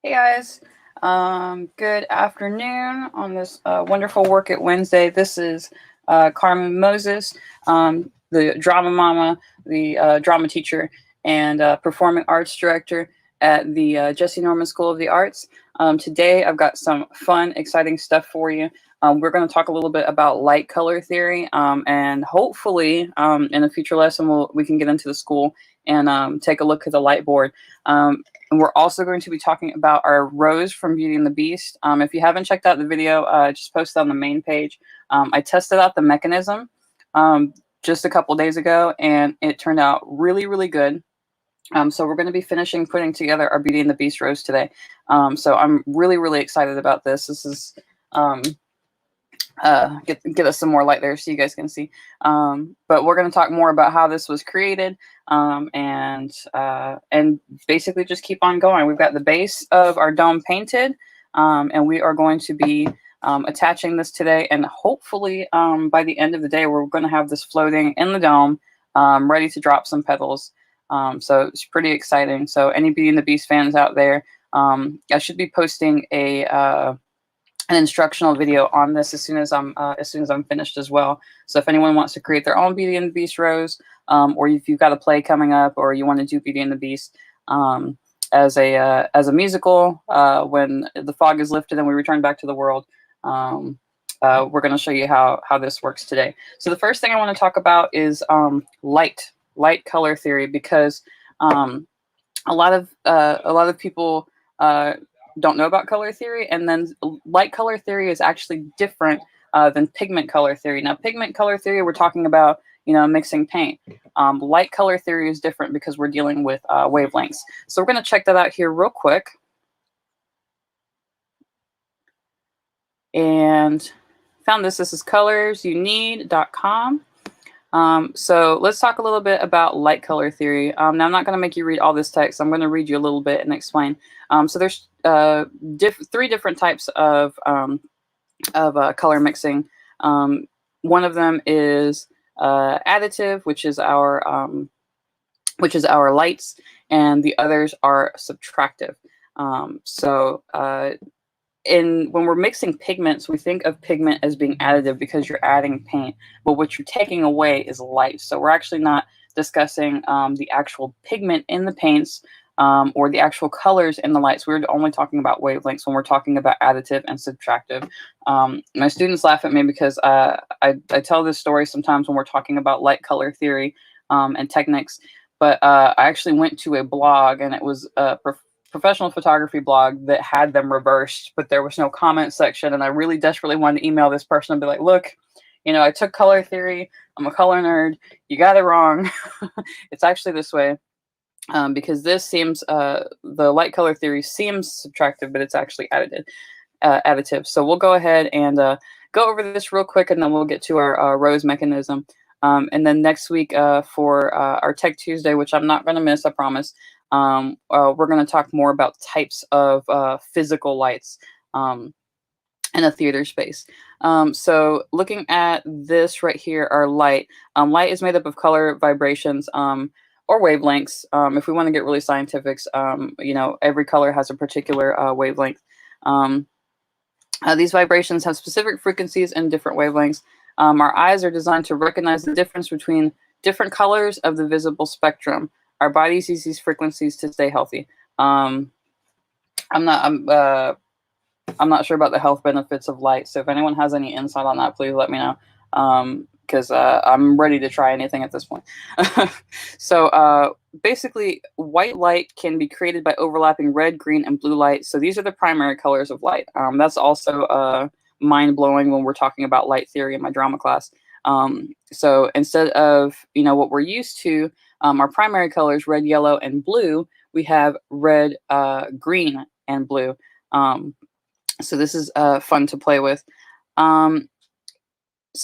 Hey guys, good afternoon on this wonderful Work It Wednesday. This is Carmen Moses, the drama mama, the drama teacher, and performing arts director at the Jesse Norman School of the Arts. Today I've got some fun, exciting stuff for you. We're going to talk a little bit about light color theory, and hopefully in a future lesson we can get into the school and take a look at the light board. And we're also going to be talking about our rose from Beauty and the Beast. If you haven't checked out the video, just posted on the main page. I tested out the mechanism just a couple days ago, and it turned out really, really good. So we're going to be finishing putting together our Beauty and the Beast rose today. So I'm really, really excited about this. This is get us some more light there so you guys can see. But we're going to talk more about how this was created and basically just keep on going. We've got the base of our dome painted, and we are going to be attaching this today. And hopefully by the end of the day, we're going to have this floating in the dome, ready to drop some petals. So it's pretty exciting. So any Beauty and the Beast fans out there, I should be posting an instructional video on this as soon as I'm finished as well. So if anyone wants to create their own Beauty and the Beast rose, or if you've got a play coming up, or you want to do Beauty and the Beast as a musical, when the fog is lifted and we return back to the world, we're going to show you how this works today. So the first thing I want to talk about is light color theory, because a lot of people don't know about color theory, and then light color theory is actually different than pigment color theory. Now, pigment color theory, we're talking about, mixing paint. Light color theory is different because we're dealing with wavelengths. So we're going to check that out here real quick. And found this. This is colorsyouneed.com. So let's talk a little bit about light color theory. Now, I'm not going to make you read all this text. I'm going to read you a little bit and explain. So there's three different types of color mixing. One of them is additive, which is our lights, and the others are subtractive. When we're mixing pigments, we think of pigment as being additive because you're adding paint, but what you're taking away is light. So we're actually not discussing the actual pigment in the paints or the actual colors in the lights. We're only talking about wavelengths when we're talking about additive and subtractive. My students laugh at me because I tell this story sometimes when we're talking about light color theory and techniques, but I actually went to a blog, and it was a professional photography blog that had them reversed, but there was no comment section, and I really desperately wanted to email this person and be like, look, I took color theory, I'm a color nerd, you got it wrong. It's actually this way, because this seems the light color theory seems subtractive, but it's actually additive. So we'll go ahead and go over this real quick, and then we'll get to our rose mechanism. And then next week for our Tech Tuesday, which I'm not going to miss, I promise, we're going to talk more about types of physical lights in a theater space. So looking at this right here, our light. Light is made up of color vibrations or wavelengths. If we want to get really scientific, every color has a particular wavelength. These vibrations have specific frequencies and different wavelengths. Our eyes are designed to recognize the difference between different colors of the visible spectrum. Our bodies use these frequencies to stay healthy. I'm not sure about the health benefits of light, so if anyone has any insight on that, please let me know, because I'm ready to try anything at this point. So basically, white light can be created by overlapping red, green, and blue light. So these are the primary colors of light. That's also mind-blowing when we're talking about light theory in my drama class. So instead of what we're used to, our primary colors, red, yellow, and blue, we have red, green, and blue. So this is fun to play with. So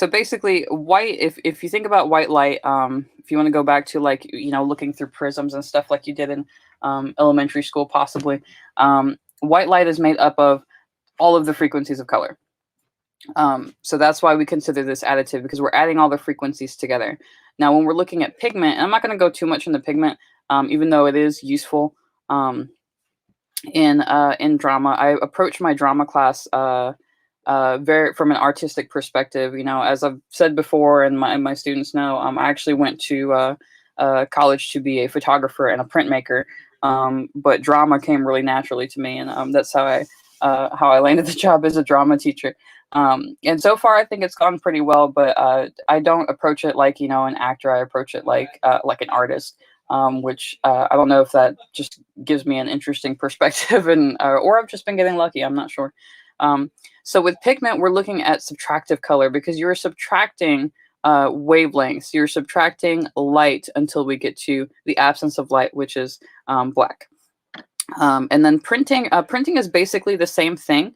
basically, white, if you think about white light, if you want to go back to looking through prisms and stuff like you did in elementary school, possibly, white light is made up of all of the frequencies of color. So that's why we consider this additive, because we're adding all the frequencies together. Now, when we're looking at pigment, and I'm not going to go too much into pigment, even though it is useful, in drama. I approach my drama class very from an artistic perspective. You know, as I've said before, and my students know, I actually went to college to be a photographer and a printmaker. But drama came really naturally to me, and that's how I landed the job as a drama teacher. And so far, I think it's gone pretty well. But I don't approach it like, you know, an actor. I approach it like an artist. Which I don't know if that just gives me an interesting perspective, and or I've just been getting lucky. I'm not sure. So with pigment, we're looking at subtractive color because you're subtracting wavelengths. You're subtracting light until we get to the absence of light, which is black. And then printing. Printing is basically the same thing,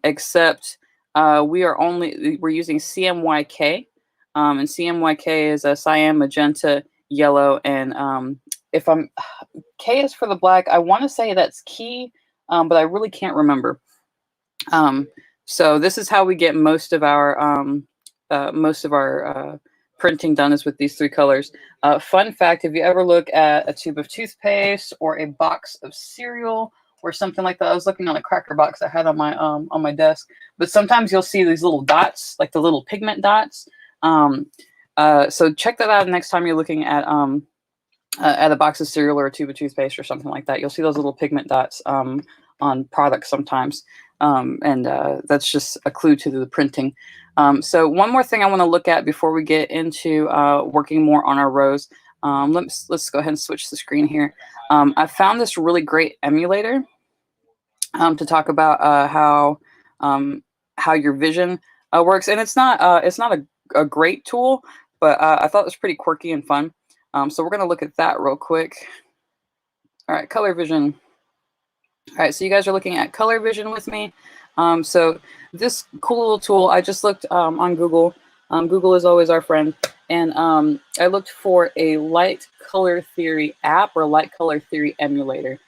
except we're using CMYK, and CMYK is a cyan, magenta, yellow, and if I'm K is for the black. I want to say that's key, but I really can't remember. So this is how we get most of our printing done, is with these three colors. Fun fact: if you ever look at a tube of toothpaste or a box of cereal or something like that, I was looking on a cracker box I had on my desk, but sometimes you'll see these little dots, like the little pigment dots. So check that out next time you're looking at a box of cereal or a tube of toothpaste or something like that. You'll see those little pigment dots on products sometimes. And that's just a clue to the printing. So one more thing I want to look at before we get into working more on our rows. Let's go ahead and switch the screen here. I found this really great emulator to talk about how your vision works, and it's not a great tool, but I thought it was pretty quirky and fun. So we're going to look at that real quick. All right, color vision. All right, so you guys are looking at color vision with me. So this cool little tool, I just looked on Google. Google is always our friend. And I looked for a light color theory app or light color theory emulator.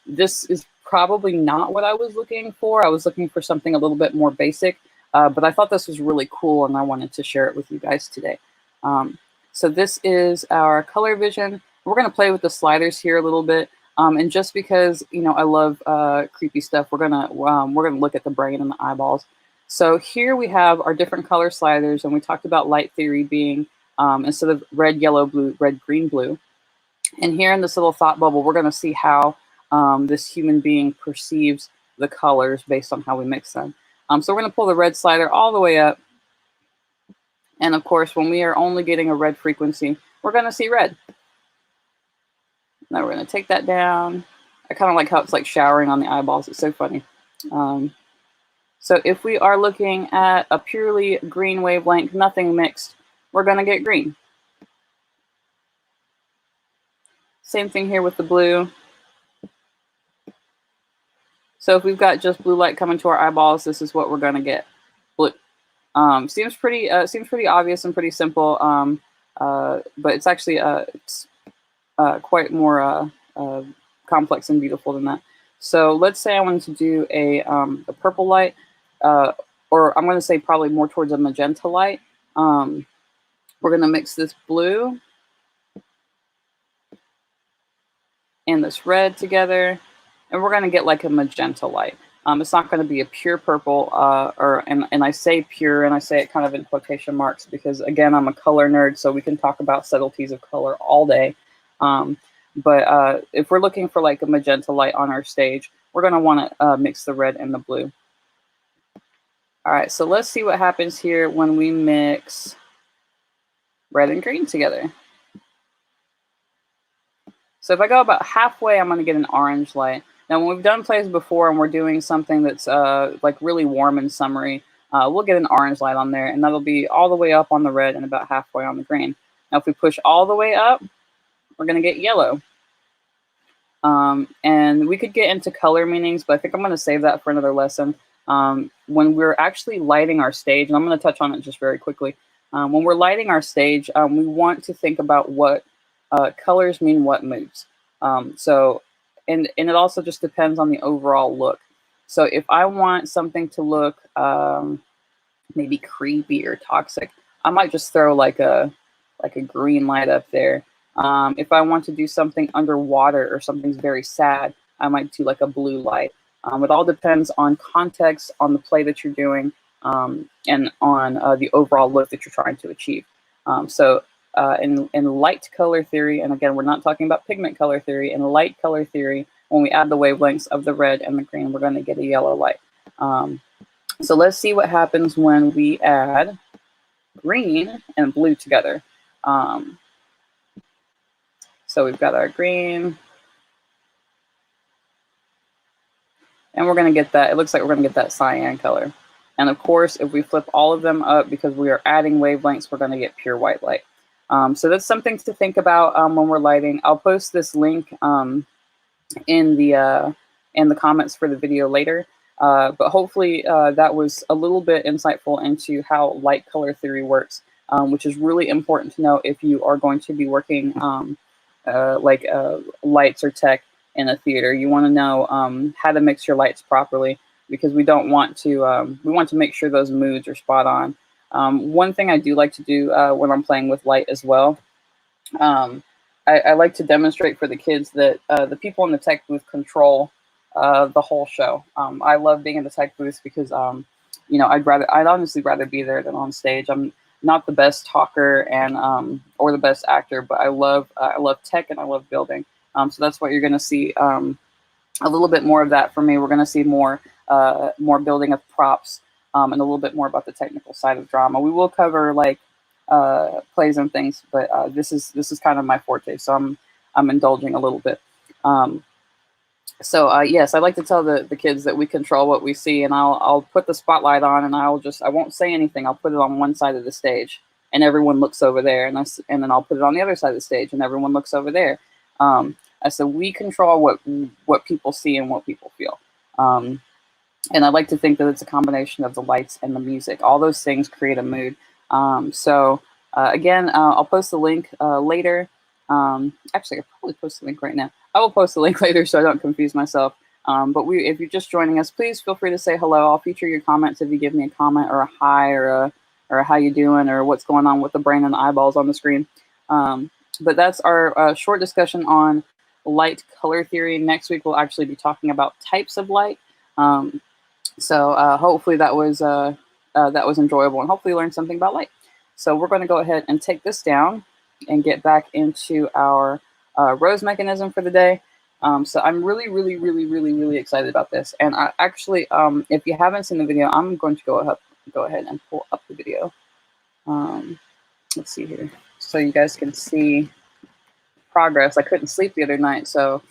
This is probably not what I was looking for. I was looking for something a little bit more basic, but I thought this was really cool and I wanted to share it with you guys today. So this is our color vision. We're going to play with the sliders here a little bit. And just because, you know, I love creepy stuff, we're gonna look at the brain and the eyeballs. So here we have our different color sliders, and we talked about light theory being instead of red, yellow, blue, red, green, blue. And here in this little thought bubble, we're going to see how this human being perceives the colors based on how we mix them. So we're going to pull the red slider all the way up. And of course, when we are only getting a red frequency, we're going to see red. Now we're going to take that down. I kind of like how it's like showering on the eyeballs. It's so funny. So if we are looking at a purely green wavelength, nothing mixed, we're going to get green. Same thing here with the blue. So if we've got just blue light coming to our eyeballs, this is what we're going to get, blue. Seems pretty obvious and pretty simple, but it's actually quite more complex and beautiful than that. So let's say I wanted to do a purple light, or I'm going to say probably more towards a magenta light. We're going to mix this blue and this red together, and we're going to get like a magenta light. It's not going to be a pure purple, and I say pure, and I say it kind of in quotation marks because, again, I'm a color nerd, so we can talk about subtleties of color all day. But if we're looking for like a magenta light on our stage, we're going to want to mix the red and the blue. All right, so let's see what happens here when we mix red and green together. So if I go about halfway, I'm going to get an orange light. Now, when we've done plays before and we're doing something that's like really warm and summery, we'll get an orange light on there, and that'll be all the way up on the red and about halfway on the green. Now, if we push all the way up, we're going to get yellow. And we could get into color meanings, but I think I'm going to save that for another lesson. When we're actually lighting our stage, and I'm going to touch on it just very quickly. When we're lighting our stage, we want to think about what colors mean what moods. And it also just depends on the overall look. So if I want something to look maybe creepy or toxic, I might just throw like a green light up there. If I want to do something underwater or something's very sad, I might do like a blue light. It all depends on context, on the play that you're doing, and on the overall look that you're trying to achieve. In light color theory, and again, we're not talking about pigment color theory, in light color theory, when we add the wavelengths of the red and the green, we're going to get a yellow light. So let's see what happens when we add green and blue together. So we've got our green, and we're going to get that, it looks like we're going to get that cyan color. And of course, if we flip all of them up, because we are adding wavelengths, we're going to get pure white light. So that's something to think about when we're lighting. I'll post this link in the comments for the video later. But hopefully that was a little bit insightful into how light color theory works, which is really important to know if you are going to be working lights or tech in a theater. You want to know how to mix your lights properly, because we don't want to, we want to make sure those moods are spot on. One thing I do like to do when I'm playing with light as well, I like to demonstrate for the kids that the people in the tech booth control the whole show. I love being in the tech booth because, you know, I'd honestly rather be there than on stage. I'm not the best talker and or the best actor, but I love tech and I love building. So that's what you're going to see. A little bit more of that for me. We're going to see more building of props and a little bit more about the technical side of drama. We will cover like plays and things, but this is kind of my forte, so I'm indulging a little bit. Yes, I like to tell the kids that we control what we see, and I'll put the spotlight on, and I won't say anything. I'll put it on one side of the stage, and everyone looks over there, and then I'll put it on the other side of the stage, and everyone looks over there. I said we control what people see and what people feel. And I like to think that it's a combination of the lights and the music. All those things create a mood. Again, I'll post the link later. Actually, I'll probably post the link right now. I will post the link later so I don't confuse myself. But if you're just joining us, please feel free to say hello. I'll feature your comments if you give me a comment or a hi or a how you doing or what's going on with the brain and the eyeballs on the screen. But that's our short discussion on light color theory. Next week, we'll actually be talking about types of light. Hopefully that was enjoyable, and hopefully you learned something about light. So we're going to go ahead and take this down and get back into our rose mechanism for the day. So I'm really excited about this. And I actually, if you haven't seen the video, I'm going to go ahead and pull up the video. Let's see here, so you guys can see progress. I couldn't sleep the other night, so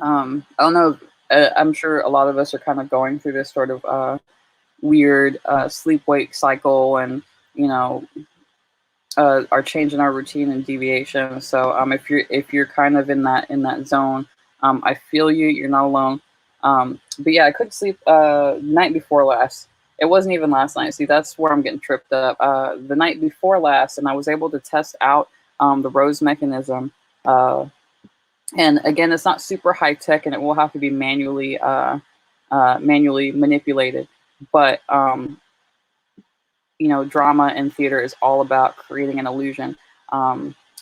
I don't know. I'm sure a lot of us are kind of going through this sort of weird sleep-wake cycle, and you know, are changing our routine and deviation. So if you're kind of in that zone, I feel you. You're not alone. But yeah, I couldn't sleep night before last. It wasn't even last night. See, that's where I'm getting tripped up. The night before last, and I was able to test out the rose mechanism. And again, it's not super high tech, and it will have to be manually manipulated. But you know, drama and theater is all about creating an illusion.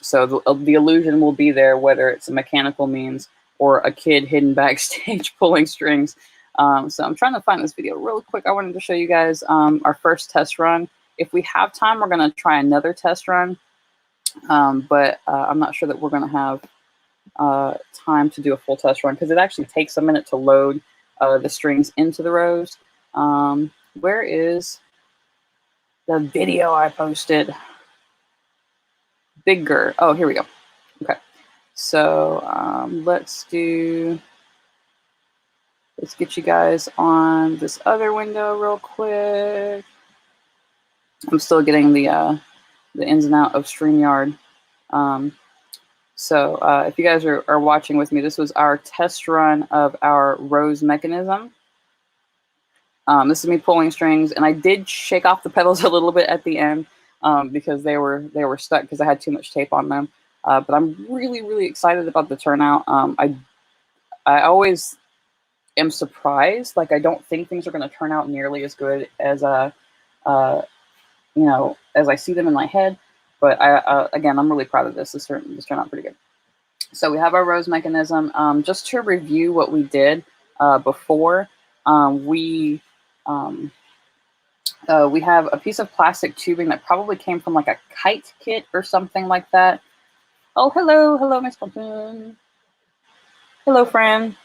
So the illusion will be there, whether it's a mechanical means or a kid hidden backstage pulling strings. So I'm trying to find this video real quick. I wanted to show you guys our first test run. If we have time, we're going to try another test run. But I'm not sure that we're going to have time to do a full test run, because it actually takes a minute to load the strings into the rose. Where is the video I posted? Bigger. Oh, here we go. Okay. So let's get you guys on this other window real quick. I'm still getting the ins and out of StreamYard. If you guys are watching with me, this was our test run of our rose mechanism. This is me pulling strings, and I did shake off the pedals a little bit at the end because they were stuck because I had too much tape on them. But I'm really excited about the turnout. I always am surprised. Like, I don't think things are going to turn out nearly as good as you know, as I see them in my head. But again, I'm really proud of this. This turned out pretty good. So we have our rose mechanism. Just to review what we did before, we have a piece of plastic tubing that probably came from like a kite kit or something like that. Oh, hello, Miss Platoon. Hello, friend.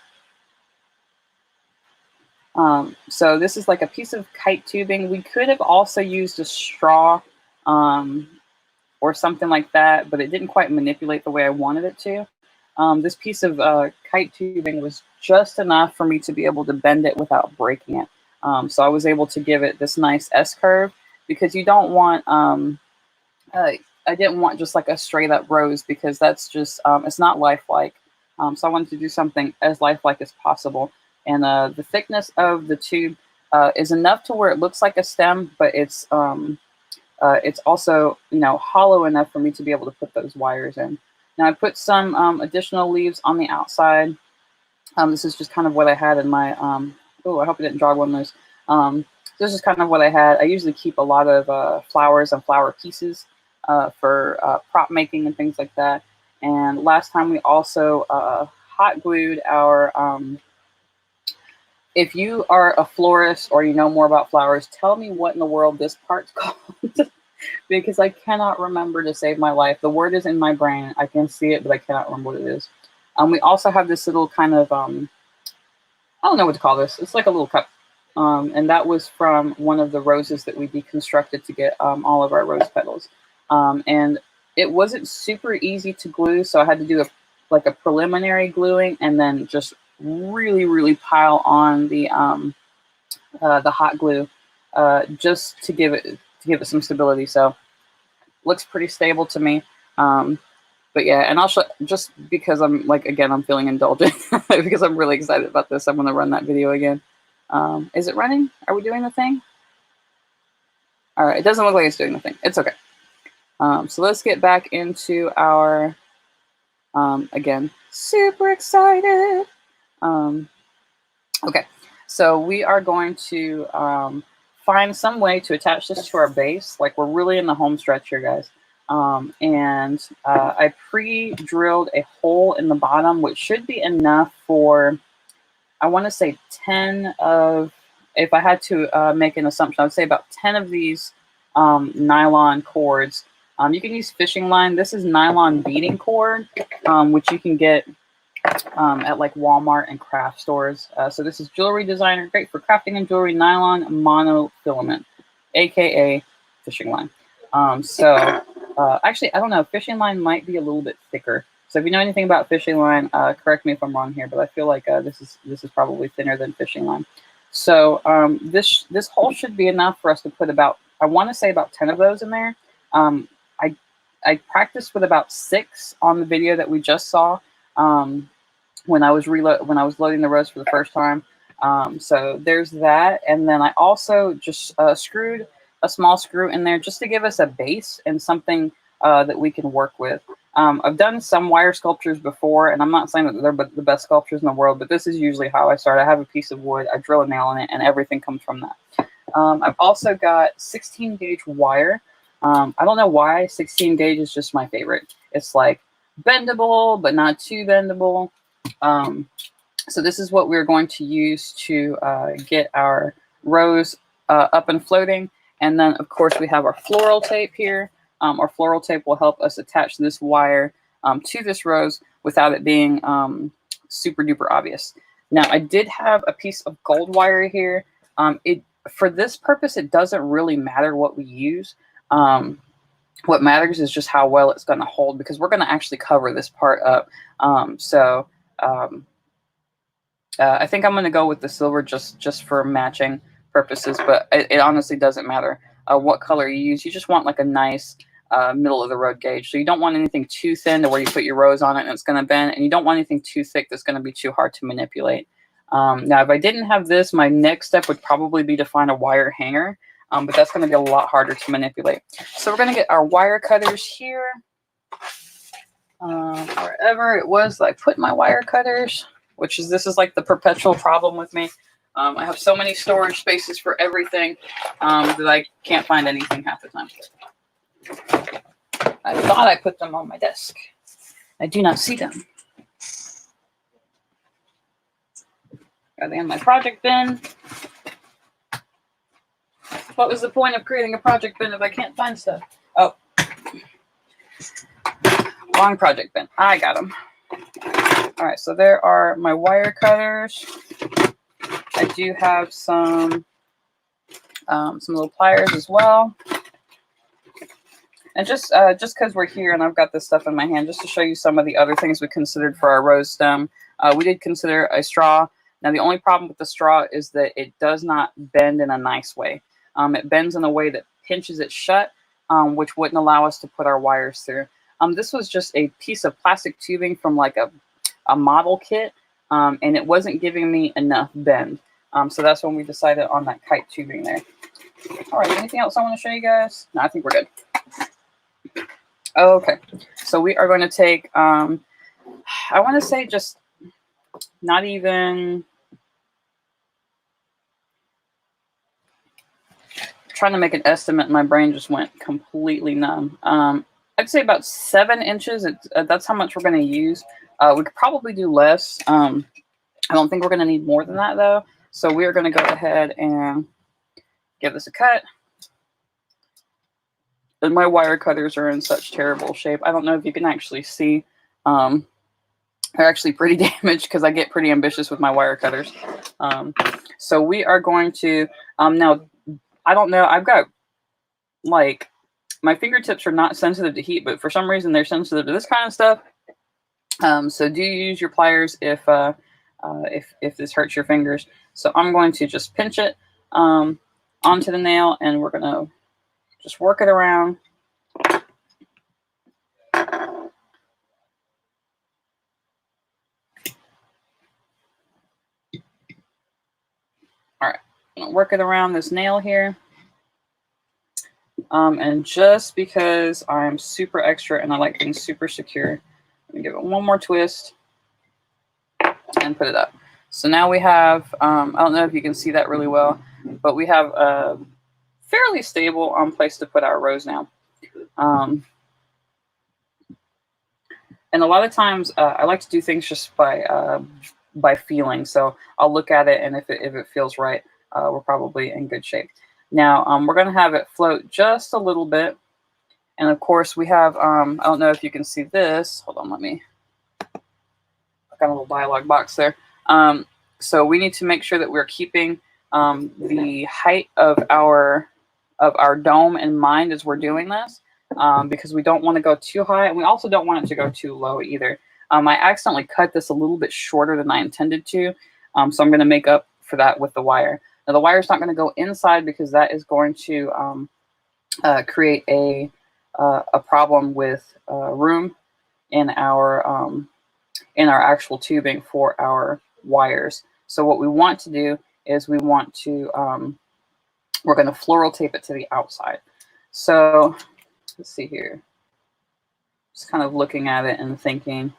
So this is like a piece of kite tubing. We could have also used a straw or something like that, but it didn't quite manipulate the way I wanted it to. This piece of kite tubing was just enough for me to be able to bend it without breaking it. So I was able to give it this nice S-curve, because you don't want, I didn't want just like a straight up rose, because that's just, it's not lifelike. So I wanted to do something as lifelike as possible. And the thickness of the tube is enough to where it looks like a stem, but it's also, hollow enough for me to be able to put those wires in. Now I put some additional leaves on the outside. This is just kind of what I had in my, oh, I hope I didn't draw one of those. This is kind of what I had. I usually keep a lot of flowers and flower pieces for prop making and things like that. And last time we also hot glued our, if you are a florist or you know more about flowers, tell me what in the world this part's called. Because I cannot remember to save my life. The word is in my brain. I can see it, but I cannot remember what it is. We also have this little kind of, I don't know what to call this. It's like a little cup. And that was from one of the roses that we deconstructed to get all of our rose petals. And it wasn't super easy to glue, so I had to do a preliminary gluing and then just really, really pile on the hot glue just to give it some stability. So looks pretty stable to me. But yeah, and I'll show, just because I'm I'm feeling indulgent because I'm really excited about this. I'm going to run that video again. Is it running? Are we doing the thing? All right, it doesn't look like it's doing the thing. It's okay. So let's get back into our, again, super excited. Okay, so we are going to find some way to attach this to our base. Like, we're really in the home stretch here, guys. And I pre-drilled a hole in the bottom, which should be enough for, I want to say 10 of, if I had to make an assumption, I would say about 10 of these nylon cords. You can use fishing line. This is nylon beading cord, which you can get at like Walmart and craft stores. So this is Jewelry Designer, great for crafting and jewelry, nylon monofilament, aka fishing line. Actually, I don't know, fishing line might be a little bit thicker. So if you know anything about fishing line, correct me if I'm wrong here, but I feel like this is probably thinner than fishing line. So this hole should be enough for us to put about, I want to say about 10 of those in there. I practiced with about 6 on the video that we just saw when I was loading the rose for the first time. So there's that, and then I also just screwed a small screw in there just to give us a base and something that we can work with. I've done some wire sculptures before, and I'm not saying that they're the best sculptures in the world, but this is usually how I start. I have a piece of wood, I drill a nail in it, and everything comes from that. I've also got 16 gauge wire. I don't know why 16 gauge is just my favorite. It's like bendable, but not too bendable. So this is what we're going to use to get our rose up and floating. And then, of course, we have our floral tape here. Our floral tape will help us attach this wire to this rose without it being super duper obvious. Now, I did have a piece of gold wire here. For this purpose, it doesn't really matter what we use. What matters is just how well it's going to hold, because we're going to actually cover this part up. I think I'm going to go with the silver just for matching purposes, but it honestly doesn't matter what color you use. You just want like a nice middle of the road gauge. So you don't want anything too thin to where you put your rose on it and it's going to bend, and you don't want anything too thick that's going to be too hard to manipulate. Now, if I didn't have this, my next step would probably be to find a wire hanger, but that's going to be a lot harder to manipulate. So we're going to get our wire cutters here. Wherever it was that I put my wire cutters, this is like the perpetual problem with me. I have so many storage spaces for everything that I can't find anything half the time. I thought I put them on my desk. I do not see them. Are they in my project bin? What was the point of creating a project bin if I can't find stuff? Oh, wrong project bin. I got them. All right, so there are my wire cutters. I do have some little pliers as well. And just because we're here and I've got this stuff in my hand, just to show you some of the other things we considered for our rose stem, we did consider a straw. Now, the only problem with the straw is that it does not bend in a nice way. It bends in a way that pinches it shut, which wouldn't allow us to put our wires through. This was just a piece of plastic tubing from like a model kit, and it wasn't giving me enough bend. So that's when we decided on that kite tubing there. All right, anything else I want to show you guys? No, I think we're good. Okay, so we are going to take, I want to say just not even, trying to make an estimate, my brain just went completely numb. I'd say about 7 inches. That's how much we're going to use. We could probably do less. I don't think we're going to need more than that, though. So we are going to go ahead and give this a cut. And my wire cutters are in such terrible shape. I don't know if you can actually see. They're actually pretty damaged because I get pretty ambitious with my wire cutters. So we are going to, now, I don't know. I've got, like, my fingertips are not sensitive to heat, but for some reason they're sensitive to this kind of stuff. So do use your pliers if this hurts your fingers. So I'm going to just pinch it onto the nail, and we're going to just work it around. All right, I'm gonna work it around this nail here. And just because I'm super extra and I like things super secure, I'm gonna give it one more twist and put it up. So now we have, I don't know if you can see that really well, but we have a fairly stable place to put our rose now. And a lot of times I like to do things just by feeling. So I'll look at it, and if it feels right, we're probably in good shape. Now we're going to have it float just a little bit. And of course we have, I don't know if you can see this. Hold on, let me, I've got a little dialog box there. So we need to make sure that we're keeping the height of our dome in mind as we're doing this, because we don't want to go too high, and we also don't want it to go too low either. I accidentally cut this a little bit shorter than I intended to, so I'm going to make up for that with the wire. Now the wire is not going to go inside because that is going to create a problem with room in our actual tubing for our wires. So what we want to do is we want to we're going to floral tape it to the outside. So let's see here. Just kind of looking at it and thinking,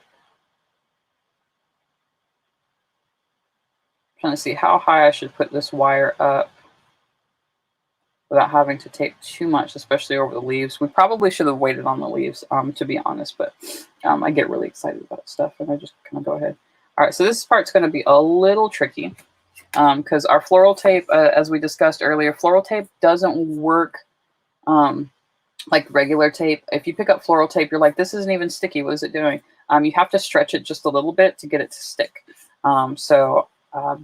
trying to see how high I should put this wire up without having to tape too much, especially over the leaves. We probably should have waited on the leaves, to be honest, but I get really excited about stuff and I just kind of go ahead. All right, so this part's going to be a little tricky because our floral tape, as we discussed earlier, floral tape doesn't work like regular tape. If you pick up floral tape, you're like, this isn't even sticky. What is it doing? You have to stretch it just a little bit to get it to stick. So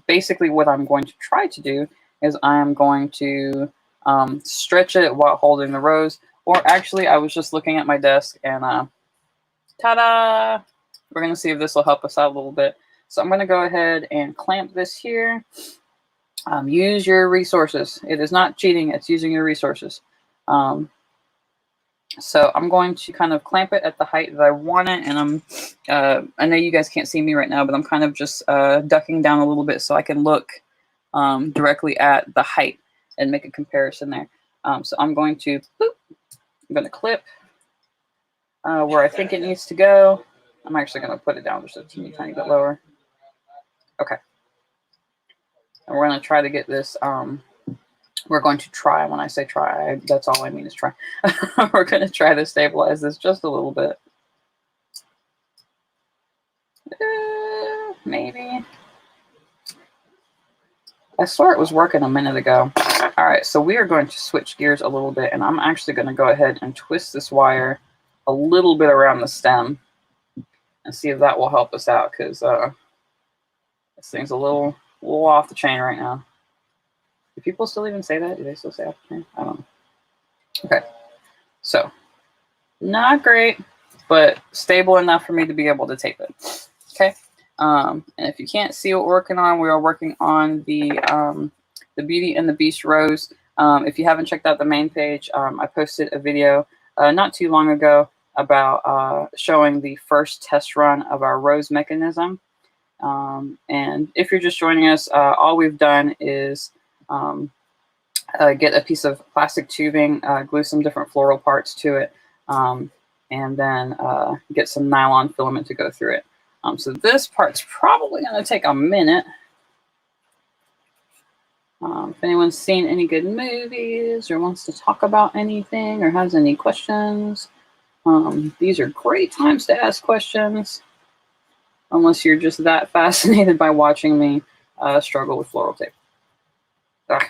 basically what I'm going to try to do is I'm going to stretch it while holding the rose. Or actually, I was just looking at my desk and ta-da! We're going to see if this will help us out a little bit. So I'm going to go ahead and clamp this here. Use your resources. It is not cheating. It's using your resources. So I'm going to kind of clamp it at the height that I want it. And I know you guys can't see me right now, but I'm kind of just ducking down a little bit so I can look directly at the height and make a comparison there. So I'm going to, boop, I'm going to clip where I think it needs to go. I'm actually going to put it down just a teeny tiny bit lower. Okay. And we're going to try to get this, we're going to try, when I say try, that's all I mean is try. We're going to try to stabilize this just a little bit. maybe. I swear it was working a minute ago. All right, so we are going to switch gears a little bit, and I'm actually going to go ahead and twist this wire a little bit around the stem and see if that will help us out, because this thing's a little off the chain right now. Do people still even say that? Do they still say off the chain? I don't know. Okay, so not great, but stable enough for me to be able to tape it. Okay. And if you can't see what we're working on, we are working on the Beauty and the Beast rose. If you haven't checked out the main page, I posted a video not too long ago about showing the first test run of our rose mechanism. And if you're just joining us, all we've done is get a piece of plastic tubing, glue some different floral parts to it, and then get some nylon filament to go through it. So this part's probably going to take a minute. If anyone's seen any good movies or wants to talk about anything or has any questions, these are great times to ask questions, unless you're just that fascinated by watching me struggle with floral tape. Ugh.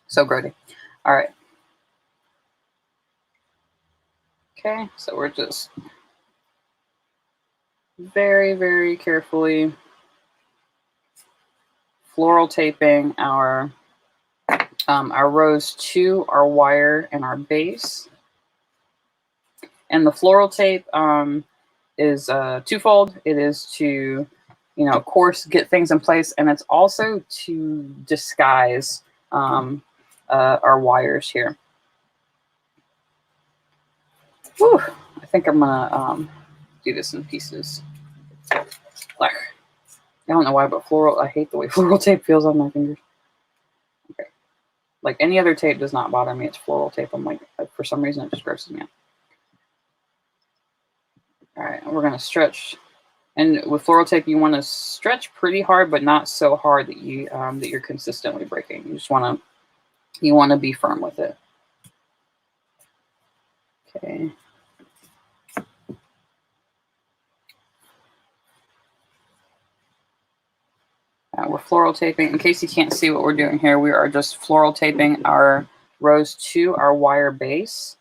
So grody. All right. Okay, so we're just very, very carefully floral taping our rose to our wire and our base. And the floral tape is twofold. It is to, of course, get things in place, and it's also to disguise our wires here. Whew, I think I'm gonna do this in pieces. I don't know why, but I hate the way floral tape feels on my fingers. Okay. Like any other tape does not bother me. It's floral tape. I'm like, for some reason, it just grosses me out. All right, we're gonna stretch. And with floral tape, you want to stretch pretty hard, but not so hard that you're consistently breaking. You just want to be firm with it. Okay. We're floral taping. In case you can't see what we're doing here, we are just floral taping our rose to our wire base.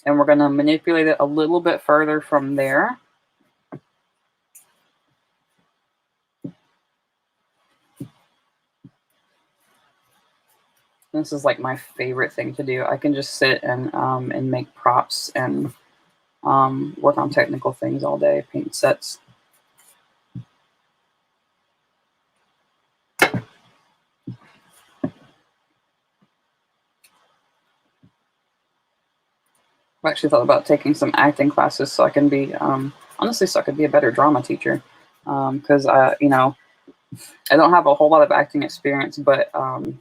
And we're going to manipulate it a little bit further from there. This is like my favorite thing to do. I can just sit and make props and work on technical things all day, paint sets. I've actually thought about taking some acting classes so I can be, honestly, so I could be a better drama teacher. Because, I don't have a whole lot of acting experience, but, I'm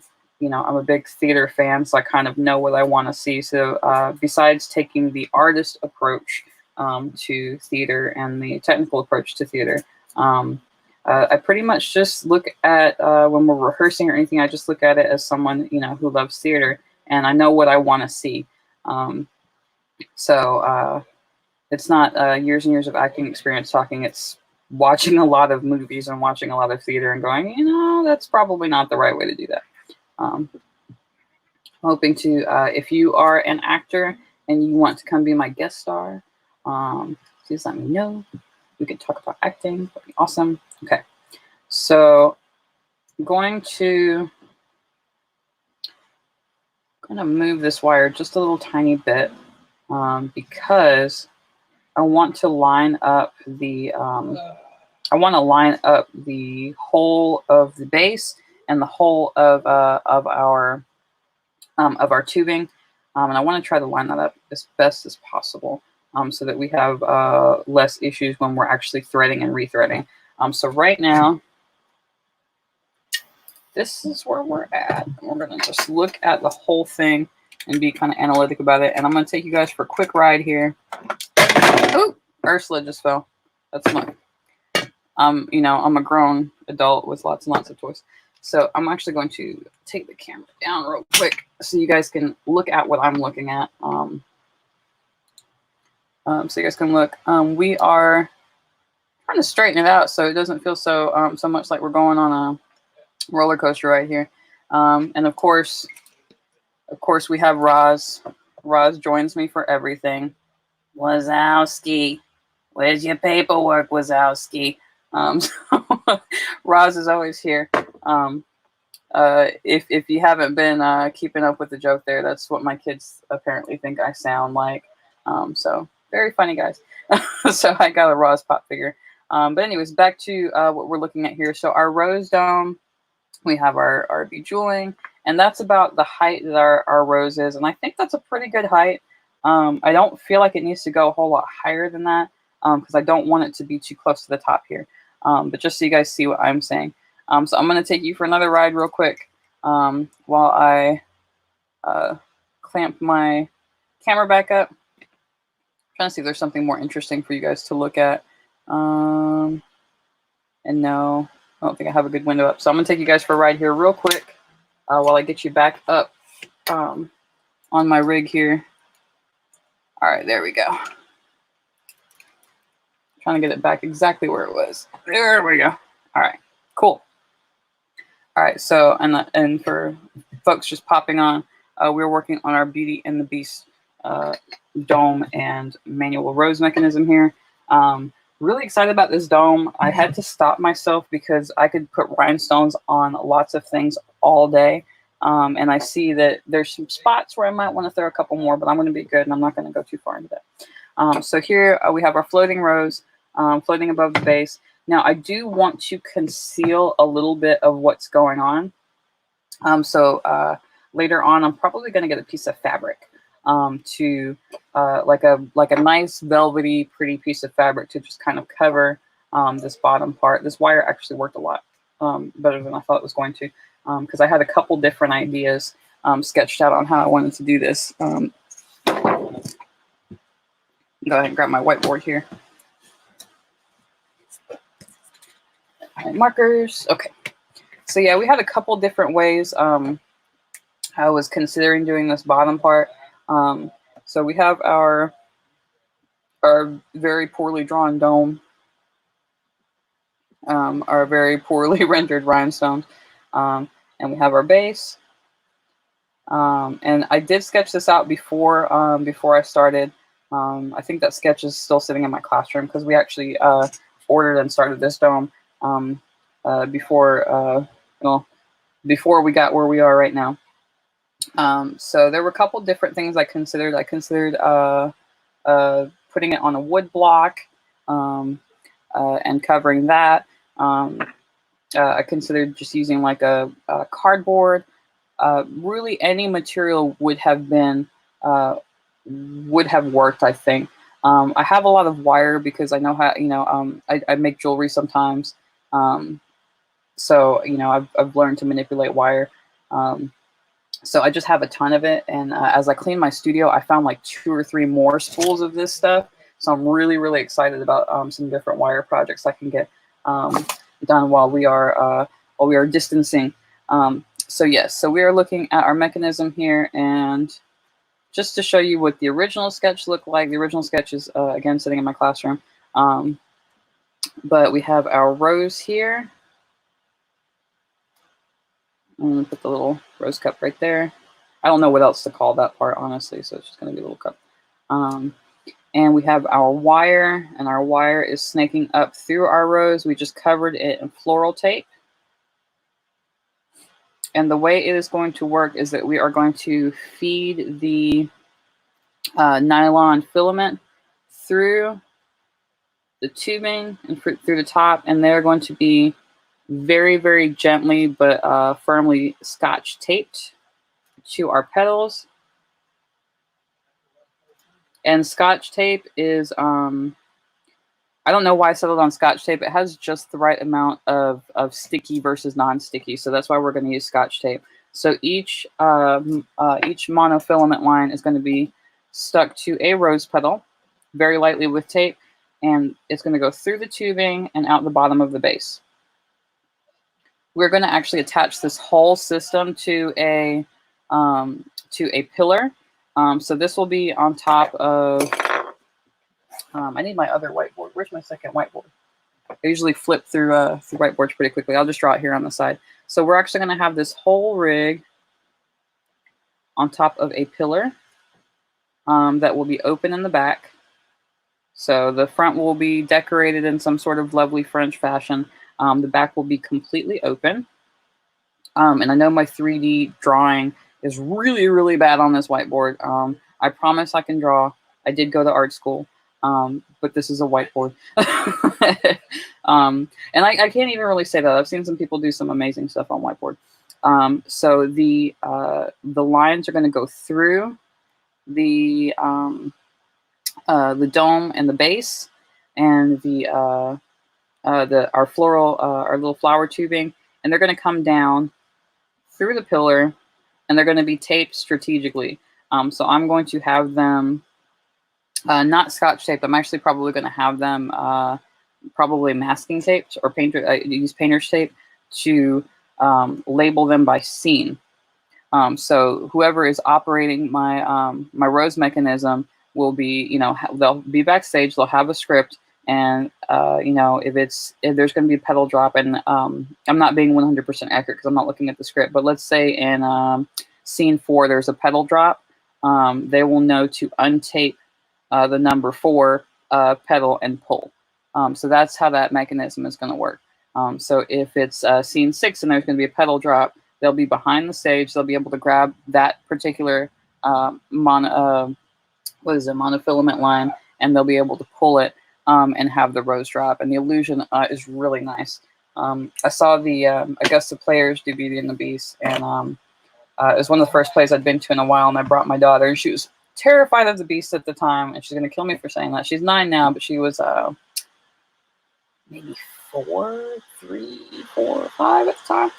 a big theater fan, so I kind of know what I want to see. So besides taking the artist approach to theater and the technical approach to theater, I pretty much just look at, when we're rehearsing or anything, I just look at it as someone, who loves theater, and I know what I want to see. So it's not years and years of acting experience talking. It's watching a lot of movies and watching a lot of theater and going, that's probably not the right way to do that. Hoping to, if you are an actor and you want to come be my guest star, please let me know. We can talk about acting. That'd be awesome. Okay. So I'm going to move this wire just a little tiny bit. Because I want to line up the whole of the base and the whole of our tubing, and I want to try to line that up as best as possible, so that we have less issues when we're actually threading and rethreading. So right now, this is where we're at. We're gonna just look at the whole thing and be kind of analytic about it. And I'm going to take you guys for a quick ride here. Oh, Ursula just fell. That's fun. I'm a grown adult with lots and lots of toys. So I'm actually going to take the camera down real quick so you guys can look at what I'm looking at. So you guys can look. We are trying to straighten it out so it doesn't feel so so much like we're going on a roller coaster right here. And of course, we have Roz. Roz joins me for everything. Wazowski, where's your paperwork, Wazowski? So Roz is always here. If you haven't been keeping up with the joke there, that's what my kids apparently think I sound like. So very funny guys. So I got a Roz pop figure. But anyways, back to what we're looking at here. So our rose dome, we have our bejeweling, and that's about the height that our rose is, and I think that's a pretty good height. I don't feel like it needs to go a whole lot higher than that because I don't want it to be too close to the top here. But just so you guys see what I'm saying. So I'm going to take you for another ride real quick while I clamp my camera back up. Trying to see if there's something more interesting for you guys to look at. And no, I don't think I have a good window up. So I'm going to take you guys for a ride here real quick while I get you back up on my rig here. All right, there we go. Trying to get it back exactly where it was. There we go. All right, cool. All right, so, and for folks just popping on, we're working on our Beauty and the Beast dome and manual rose mechanism here. Really excited about this dome. I had to stop myself because I could put rhinestones on lots of things all day. And I see that there's some spots where I might want to throw a couple more, but I'm going to be good and I'm not going to go too far into that. So here we have our floating rose floating above the base. Now I do want to conceal a little bit of what's going on. So later on, I'm probably going to get a piece of fabric to like a nice velvety, pretty piece of fabric to just kind of cover this bottom part. This wire actually worked a lot better than I thought it was going to because I had a couple different ideas sketched out on how I wanted to do this. Go ahead and grab my whiteboard here. Markers. Okay. So yeah, we had a couple different ways I was considering doing this bottom part. So we have our very poorly drawn dome, our very poorly rendered rhinestones, and we have our base. And I did sketch this out before I started. I think that sketch is still sitting in my classroom because we actually ordered and started this dome before we got where we are right now. So there were a couple different things I considered. I considered putting it on a wood block and covering that. I considered just using like a cardboard. Really, any material would have worked, I think. I have a lot of wire because I know how, I make jewelry sometimes. So, I've learned to manipulate wire. So I just have a ton of it. And as I clean my studio, I found like 2 or 3 more spools of this stuff. So I'm really, really excited about some different wire projects I can get done while we are distancing. So yes, so we are looking at our mechanism here, and just to show you what the original sketch looked like. The original sketch is again sitting in my classroom. But we have our rose here. I'm going to put the little rose cup right there. I don't know what else to call that part, honestly, so it's just going to be a little cup. And we have our wire, and our wire is snaking up through our rose. We just covered it in floral tape. And the way it is going to work is that we are going to feed the nylon filament through the tubing and through the top, and they're going to be very, very gently but firmly scotch taped to our petals. And scotch tape is, I don't know why I settled on scotch tape. It has just the right amount of sticky versus non-sticky, so that's why we're going to use scotch tape. So each monofilament line is going to be stuck to a rose petal very lightly with tape, and it's going to go through the tubing and out the bottom of the base. We're going to actually attach this whole system to a pillar. So this will be on top of, I need my other whiteboard. Where's my second whiteboard? I usually flip through whiteboards pretty quickly. I'll just draw it here on the side. So we're actually going to have this whole rig on top of a pillar that will be open in the back. So the front will be decorated in some sort of lovely French fashion. The back will be completely open. And I know my 3D drawing is really, really bad on this whiteboard. I promise I can draw. I did go to art school, but this is a whiteboard. And I can't even really say that. I've seen some people do some amazing stuff on whiteboard. So the lines are going to go through the dome and the base, and our floral, our little flower tubing, and they're going to come down through the pillar, and they're going to be taped strategically. So I'm going to have them not Scotch taped. I'm actually probably going to have them probably masking taped or use painter's tape to label them by scene. So whoever is operating my my rose mechanism will be, they'll be backstage. They'll have a script, and if there's going to be a pedal drop, and I'm not being 100% accurate because I'm not looking at the script, but let's say in scene 4 there's a pedal drop. They will know to untape the number 4 pedal and pull. So that's how that mechanism is going to work. So if it's scene 6 and there's going to be a pedal drop, they'll be behind the stage. They'll be able to grab that particular monofilament line, and they'll be able to pull it and have the rose drop. And the illusion is really nice. I saw the Augusta Players do Beauty and the Beast, and it was one of the first plays I'd been to in a while, and I brought my daughter, and she was terrified of the Beast at the time, and she's going to kill me for saying that. She's 9 now, but she was maybe 4, 5 at the time.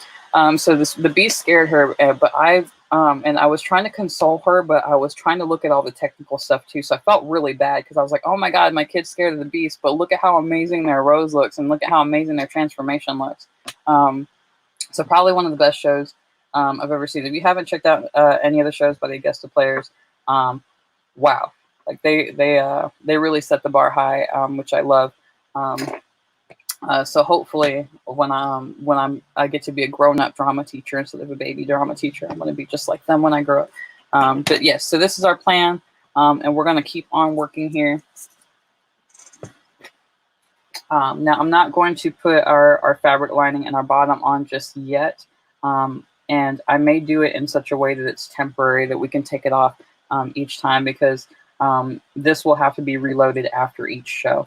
So the Beast scared her, but and I was trying to console her, but I was trying to look at all the technical stuff too. So I felt really bad because I was like, oh my God, my kid's scared of the Beast, but look at how amazing their rose looks, and look at how amazing their transformation looks. So probably one of the best shows I've ever seen. If you haven't checked out any other shows by the Augusta Players, wow, like they really set the bar high, which I love. So hopefully when I get to be a grown-up drama teacher instead of a baby drama teacher, I'm going to be just like them when I grow up. But yes, so this is our plan, and we're going to keep on working here. Now I'm not going to put our fabric lining and our bottom on just yet, and I may do it in such a way that it's temporary, that we can take it off each time, because this will have to be reloaded after each show.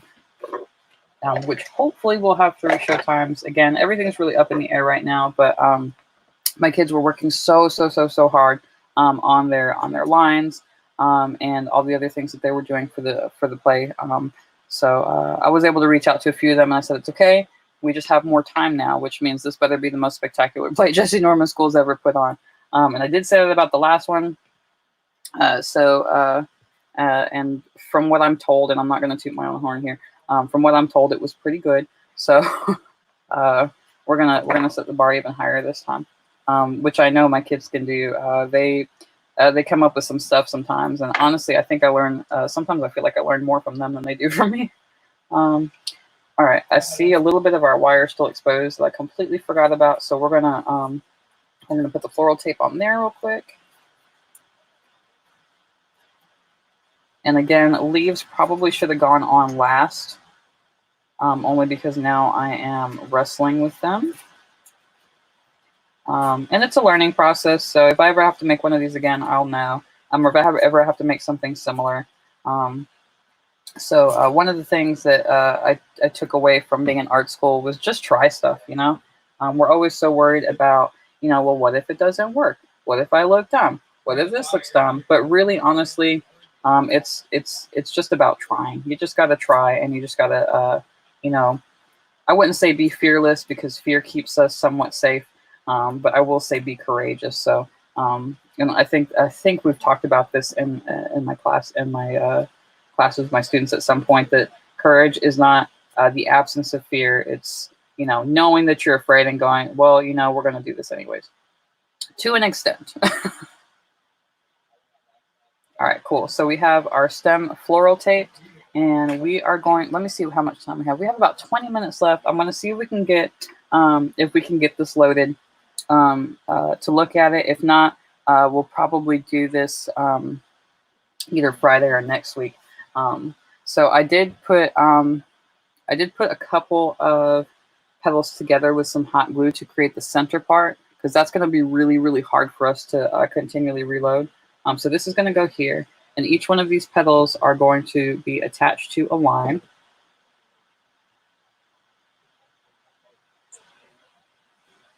Which hopefully we'll have 3 show times. Again, everything's really up in the air right now, but my kids were working so hard on their lines and all the other things that they were doing for the play. So I was able to reach out to a few of them, and I said, it's okay. We just have more time now, which means this better be the most spectacular play Jesse Norman School's ever put on. And I did say that about the last one. And from what I'm told, and I'm not going to toot my own horn here, from what I'm told, it was pretty good. So we're gonna set the bar even higher this time, which I know my kids can do. They come up with some stuff sometimes, and honestly, I think I learn. Sometimes I feel like I learn more from them than they do from me. All right, I see a little bit of our wire still exposed that I completely forgot about. So we're gonna put the floral tape on there real quick. And again, leaves probably should have gone on last, only because now I am wrestling with them. And it's a learning process, so if I ever have to make one of these again, I'll know. Or if I ever have to make something similar. So one of the things that I took away from being in art school was just try stuff, We're always so worried about, well, what if it doesn't work? What if I look dumb? What if this looks dumb? But really, honestly, it's just about trying. You just got to try, and you just got to, I wouldn't say be fearless, because fear keeps us somewhat safe. But I will say be courageous. So, I think we've talked about this in my class, in my classes with my students at some point, that courage is not the absence of fear. It's, knowing that you're afraid and going, well, we're going to do this anyways, to an extent. All right, cool. So we have our stem floral taped, And we are going, let me see how much time we have. We have about 20 minutes left. I'm going to see if we can get this loaded to look at it. If not, we'll probably do this either Friday or next week. So I did put a couple of petals together with some hot glue to create the center part, because that's going to be really, really hard for us to continually reload. So this is going to go here, and each one of these petals are going to be attached to a line.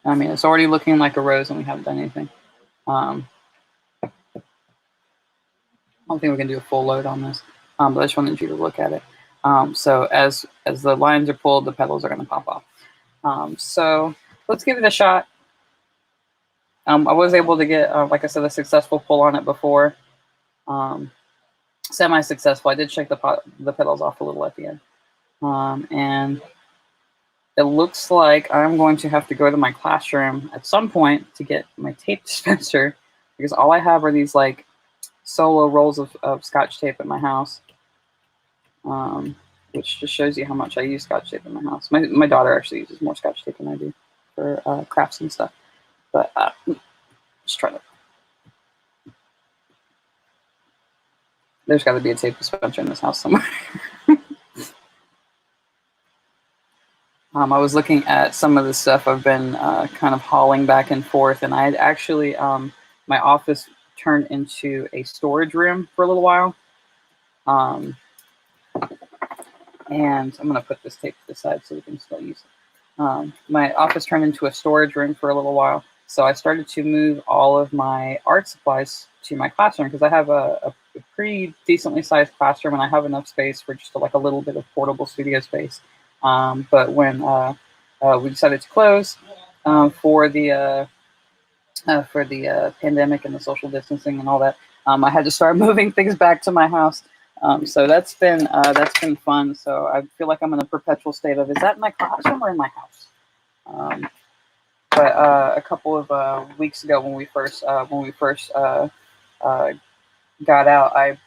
I mean, it's already looking like a rose and we haven't done anything. I don't think we can do a full load on this, but I just wanted you to look at it. So as the lines are pulled, the petals are going to pop off. So let's give it a shot. I was able to get, like I said, a successful pull on it before. Semi-successful. I did shake the petals off a little at the end. And it looks like I'm going to have to go to my classroom at some point to get my tape dispenser, because all I have are these like solo rolls of Scotch tape at my house, which just shows you how much I use Scotch tape in my house. My daughter actually uses more Scotch tape than I do for crafts and stuff. But just try to. There's got to be a tape dispenser in this house somewhere. I was looking at some of the stuff I've been kind of hauling back and forth, and I had actually, my office turned into a storage room for a little while. And I'm going to put this tape to the side so we can still use it. My office turned into a storage room for a little while, so I started to move all of my art supplies to my classroom, because I have a pretty decently sized classroom, and I have enough space for just like a little bit of portable studio space. But when we decided to close for the pandemic and the social distancing and all that, I had to start moving things back to my house. So that's been fun. So I feel like I'm in a perpetual state of, is that in my classroom or in my house? But a couple of weeks ago, when we first got out, I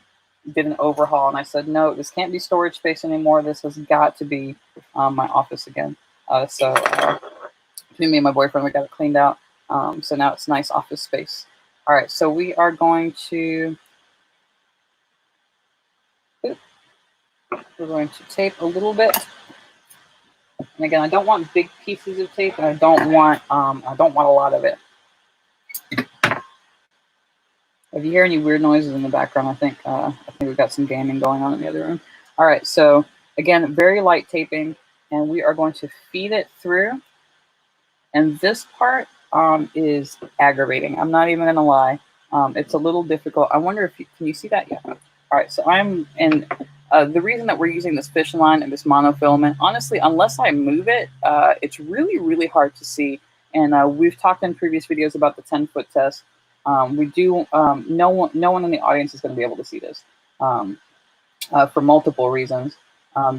did an overhaul, and I said, no, this can't be storage space anymore. This has got to be my office again. So between me and my boyfriend, we got it cleaned out. So now it's nice office space. All right, so we are going to tape a little bit. And again, I don't want big pieces of tape, and I don't want a lot of it. If you hear any weird noises in the background, I think we've got some gaming going on in the other room. All right, so again, very light taping, and we are going to feed it through. And this part is aggravating. I'm not even gonna lie. It's a little difficult. I wonder if can you see that? Yeah. All right, so the reason that we're using this fishing line and this monofilament, honestly, unless I move it, it's really, really hard to see. And we've talked in previous videos about the 10-foot test. No one in the audience is going to be able to see this for multiple reasons.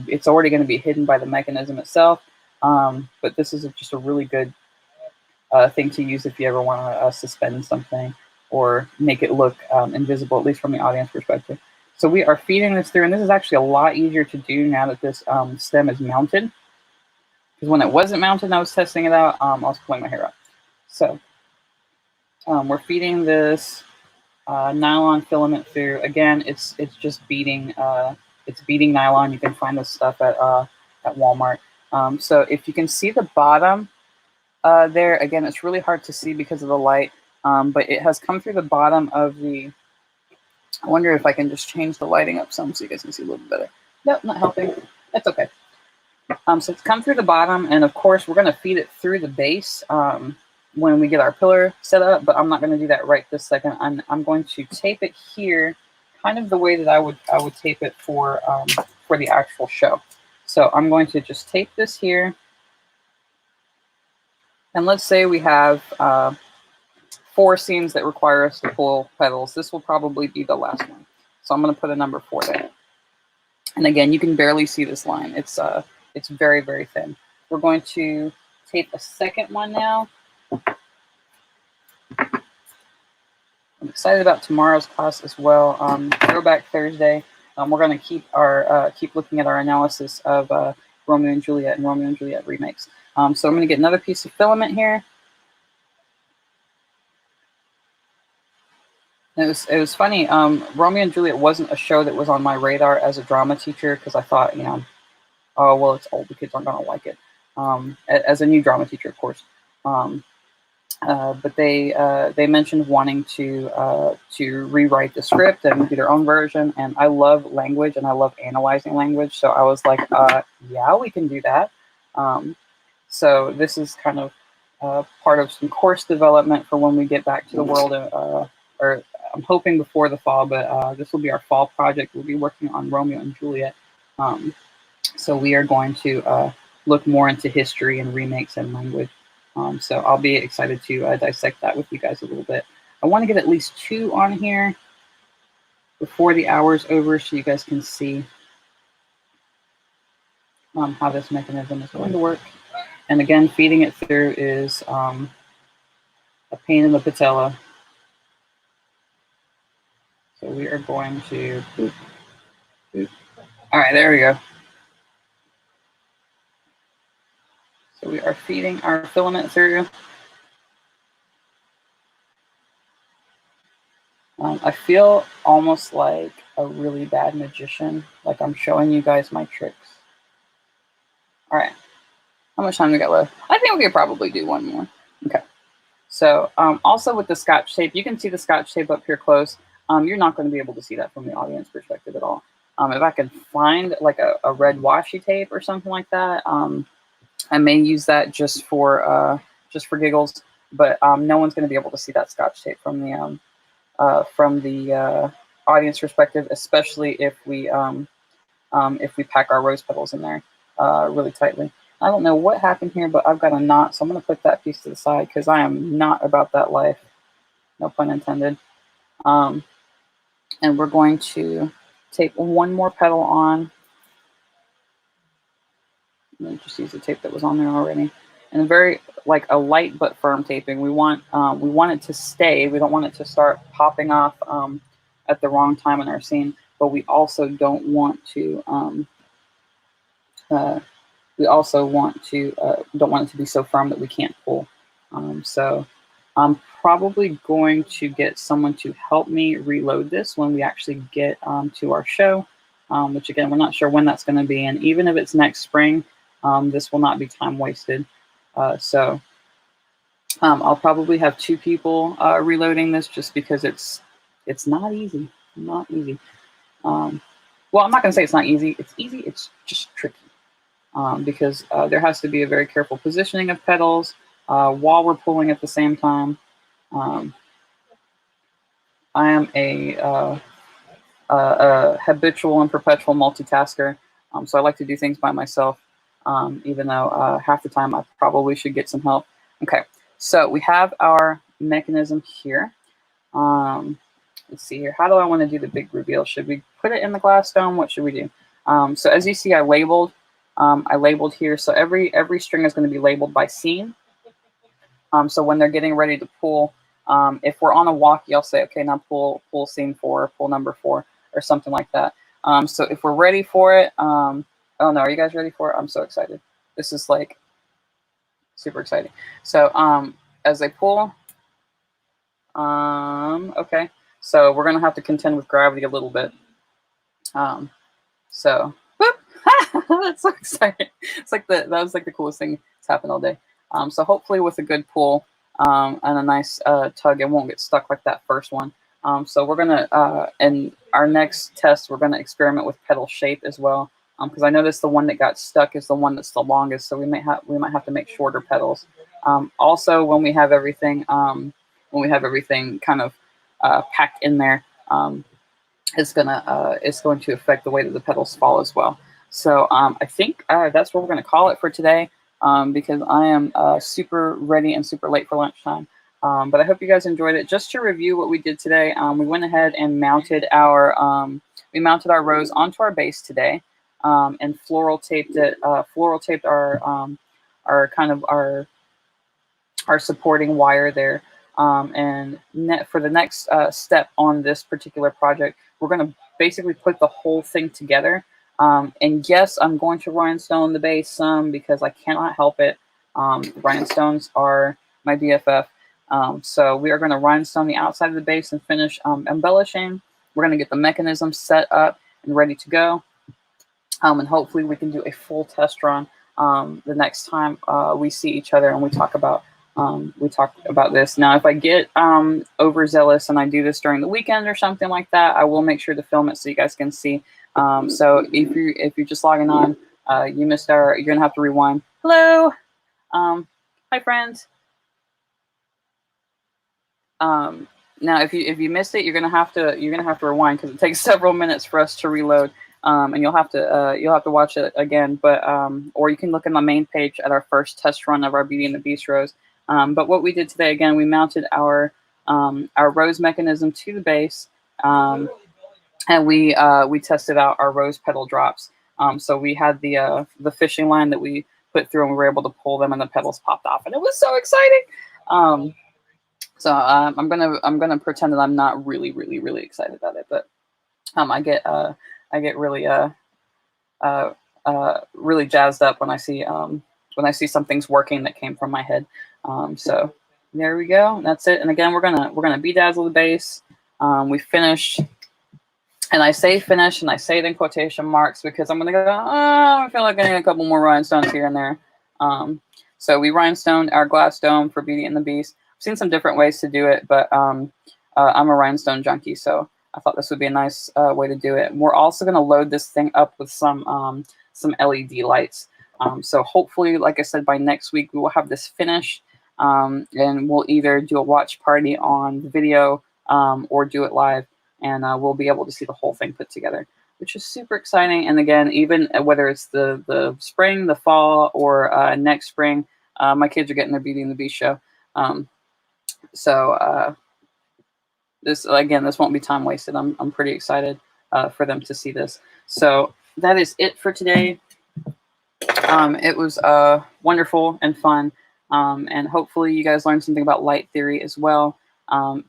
It's already going to be hidden by the mechanism itself, but this is just a really good thing to use if you ever want to suspend something or make it look invisible, at least from the audience perspective. So we are feeding this through, and this is actually a lot easier to do now that this stem is mounted. Because when it wasn't mounted and I was testing it out, I was pulling my hair up. So we're feeding this nylon filament through. Again, it's just beading. It's beading nylon. You can find this stuff at Walmart. So if you can see the bottom there, again, it's really hard to see because of the light. But it has come through the bottom of the. I wonder if I can just change the lighting up some so you guys can see a little bit better. Nope, not helping. That's okay. So it's come through the bottom, and of course we're going to feed it through the base when we get our pillar set up, but I'm not going to do that right this second. I'm going to tape it here, kind of the way that I would tape it for the actual show. So I'm going to just tape this here, and let's say we have 4 scenes that require us to pull petals. This will probably be the last one. So I'm going to put a number 4 there. And again, you can barely see this line. It's very, very thin. We're going to tape a second one now. I'm excited about tomorrow's class as well. Throwback Thursday. we're going to keep looking at our analysis of Romeo and Juliet and Romeo and Juliet remakes. So I'm going to get another piece of filament here. It was funny. Romeo and Juliet wasn't a show that was on my radar as a drama teacher because I thought, oh well, it's old. The kids aren't going to like it. As a new drama teacher, of course. But they mentioned wanting to rewrite the script and do their own version. And I love language and I love analyzing language. So I was like, yeah, we can do that. So this is kind of part of some course development for when we get back to the world. Or I'm hoping before the fall, but this will be our fall project. We'll be working on Romeo and Juliet. So we are going to look more into history and remakes and language. So I'll be excited to dissect that with you guys a little bit. I want to get at least 2 on here before the hour's over so you guys can see how this mechanism is going to work. And again, feeding it through is a pain in the patella. So we are going to, boop, boop. All right, there we go. So we are feeding our filament through. I feel almost like a really bad magician, like I'm showing you guys my tricks. All right, how much time do we got left? I think we could probably do one more. Okay, so also with the Scotch tape, you can see the Scotch tape up here close. You're not going to be able to see that from the audience perspective at all. If I can find like a red washi tape or something like that, I may use that just for giggles, but no one's going to be able to see that Scotch tape from the audience perspective, especially if we pack our rose petals in there really tightly. I don't know what happened here, but I've got a knot, so I'm going to put that piece to the side because I am not about that life. No pun intended. And we're going to tape one more petal on. Let me just use the tape that was on there already. And very like a light but firm taping. We want it to stay. We don't want it to start popping off at the wrong time in our scene. But we also don't want to don't want it to be so firm that we can't pull. So I'm probably going to get someone to help me reload this when we actually get to our show, which again, we're not sure when that's going to be. And even if it's next spring, this will not be time wasted. So I'll probably have 2 people reloading this just because it's not easy. Not easy. Well, I'm not going to say it's not easy. It's easy. It's just tricky. Because there has to be a very careful positioning of petals while we're pulling at the same time. I am a habitual and perpetual multitasker, so I like to do things by myself, even though half the time I probably should get some help. Okay, so we have our mechanism here. Let's see here. How do I want to do the big reveal? Should we put it in the glass dome? What should we do? So as you see, I labeled here. So every string is going to be labeled by scene. So when they're getting ready to pull, if we're on a walkie, I'll say, okay, now pull scene 4, pull number 4, or something like that. So if we're ready for it, oh no, are you guys ready for it? I'm so excited. This is like super exciting. So as they pull, okay, so we're gonna have to contend with gravity a little bit. So whoop, that's so exciting. It's like that was like the coolest thing that's happened all day. So hopefully with a good pull and a nice tug, it won't get stuck like that first one. So we're gonna in our next test, we're gonna experiment with petal shape as well, because I noticed the one that got stuck is the one that's the longest. So we might have to make shorter petals. Also, when we have everything kind of packed in there, it's going to affect the way that the petals fall as well. So I think that's what we're going to call it for today, because I am super ready and super late for lunchtime. But I hope you guys enjoyed it. Just to review what we did today, we went ahead and mounted our rose onto our base today, and floral taped it. Floral taped our supporting wire there. And for the next step on this particular project, we're going to basically put the whole thing together. And yes, I'm going to rhinestone the base some because I cannot help it. Rhinestones are my BFF. So we are going to rhinestone the outside of the base and finish embellishing. We're going to get the mechanism set up and ready to go. And hopefully we can do a full test run the next time we see each other and we talk about this. Now, if I get overzealous and I do this during the weekend or something like that, I will make sure to film it so you guys can see. So if you're just logging on, you missed you're gonna have to rewind. Hello, hi friends. Now, if you missed it, you're gonna have to rewind because it takes several minutes for us to reload. And you'll have to watch it again, but or you can look at my main page at our first test run of our Beauty and the Beast rose. But what we did today, again, we mounted our rose mechanism to the base, and we tested out our rose petal drops. So we had the fishing line that we put through, and we were able to pull them, and the petals popped off, and it was so exciting. So I'm gonna pretend that I'm not really excited about it, but I get really really jazzed up when I see something's working that came from my head. So there we go. That's it. And again, we're gonna bedazzle the base. We finished, and I say finish, and I say it in quotation marks because I'm gonna go. Oh, I feel like I need a couple more rhinestones here and there. So we rhinestoned our glass dome for Beauty and the Beast. I've seen some different ways to do it, but I'm a rhinestone junkie, so I thought this would be a nice way to do it. And we're also going to load this thing up with some LED lights. So hopefully, like I said, by next week we will have this finished, and we'll either do a watch party on the video or do it live, and we'll be able to see the whole thing put together, which is super exciting. And again, even whether it's the spring, the fall, or next spring, my kids are getting their Beauty and the Beast show. This won't be time wasted. I'm pretty excited for them to see this. So that is it for today. It was wonderful and fun, and hopefully you guys learned something about light theory as well.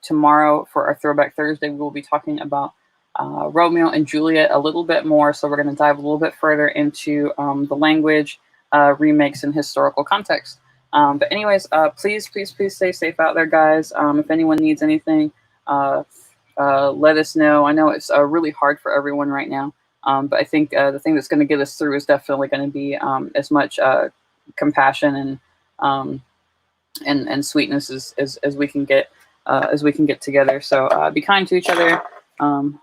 Tomorrow for our Throwback Thursday, we will be talking about Romeo and Juliet a little bit more. So we're going to dive a little bit further into the language, remakes, and historical context. But anyways, please stay safe out there, guys. If anyone needs anything, let us know. I know it's really hard for everyone right now, but I think the thing that's going to get us through is definitely going to be as much compassion and sweetness as we can get together. So be kind to each other.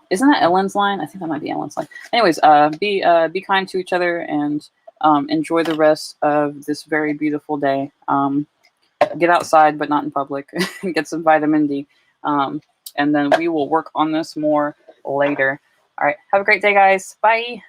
Isn't that Ellen's line? I think that might be Ellen's line. Anyways, be kind to each other and enjoy the rest of this very beautiful day. Get outside, but not in public. Get some vitamin D. And then we will work on this more later. All right. Have a great day, guys. Bye.